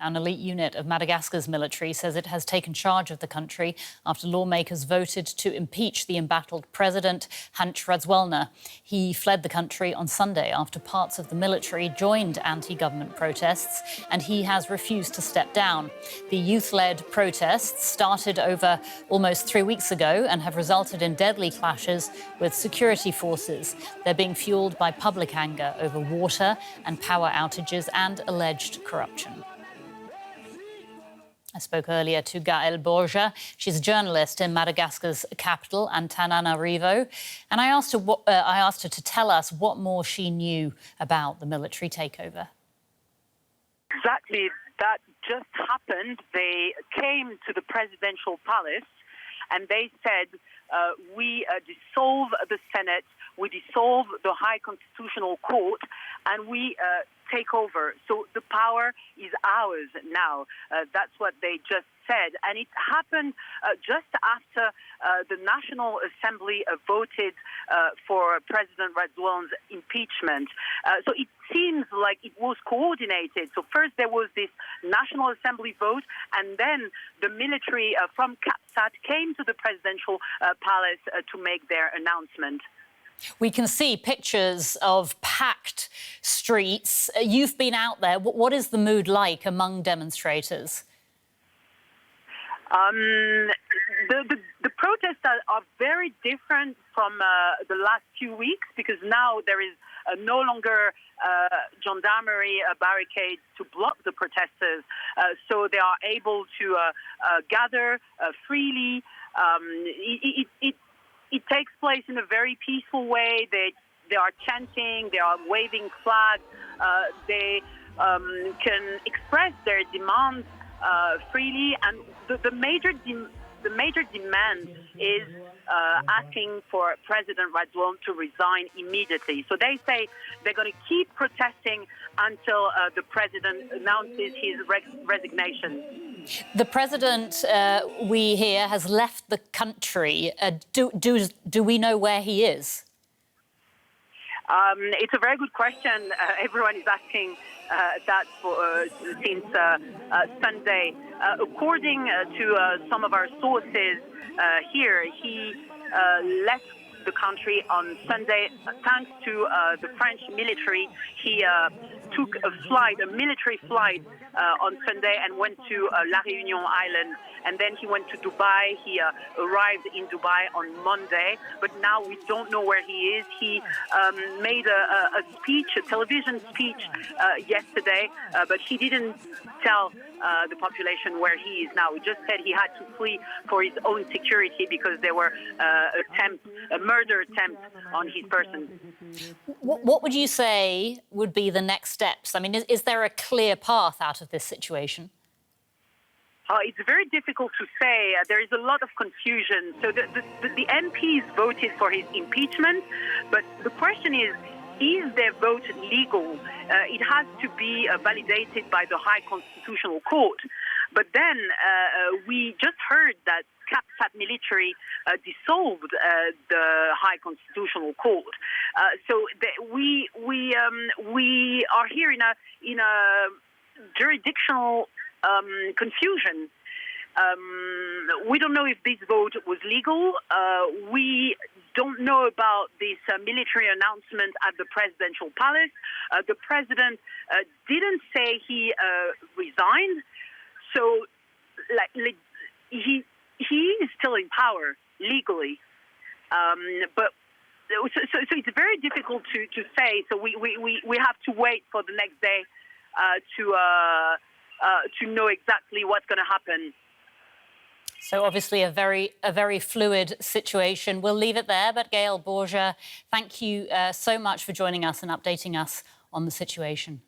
An elite unit of Madagascar's military says it has taken charge of the country after lawmakers voted to impeach the embattled president, Andry Rajoelina. He fled the country on Sunday after parts of the military joined anti-government protests, and he has refused to step down. The youth-led protests started over almost 3 weeks ago and have resulted in deadly clashes with security forces. They're being fueled by public anger over water and power outages and alleged corruption. I spoke earlier to Gaëlle Borgia. She's a journalist in Madagascar's capital, Antananarivo, and I asked her to tell us what more she knew about the military takeover. Exactly, that just happened. They came to the presidential palace and they said, we dissolve the Senate, we dissolve the High Constitutional Court, and we take over. So the power is ours now. That's what they just said. And it happened just after the National Assembly voted for President Rajoelina's impeachment. So it seems like it was coordinated. So first there was this National Assembly vote, and then the military from Capsat came to the presidential palace to make their announcement. We can see pictures of packed streets. You've been out there. What is the mood like among demonstrators? The protests are very different from the last few weeks, because now there is no longer gendarmerie barricades to block the protesters, so they are able to gather freely. It takes place in a very peaceful way. They are chanting, they are waving flags, they can express their demands freely, and the major demand is asking for President Rajoelina to resign immediately. So they say they're going to keep protesting until the president announces his resignation. The president, we hear, has left the country. Do we know where he is? It's a very good question. Everyone is asking that since Sunday. According to some of our sources here, he left the country on Sunday thanks to the French military. He took a military flight on Sunday and went to La Réunion Island, and then he went to Dubai. He arrived in Dubai on Monday, but now we don't know where he is. He made a speech, a television speech yesterday, but he didn't tell the population where he is now. He just said he had to flee for his own security because there were a murder attempt on his person. What would you say would be the next steps? I mean, is there a clear path out of this situation? It's very difficult to say. There is a lot of confusion. So the MPs voted for his impeachment, but the question is their vote legal? It has to be validated by the High Constitutional Court. But then we just heard that Capsat military dissolved the High Constitutional Court. So we are here in a jurisdictional confusion. We don't know if this vote was legal. We don't know about this military announcement at the presidential palace. The president didn't say he resigned, so he is still in power legally. But so it's very difficult to say. So we have to wait for the next day to know exactly what's going to happen. So obviously a very fluid situation. We'll leave it there. But Gaëlle Borgia, thank you so much for joining us and updating us on the situation.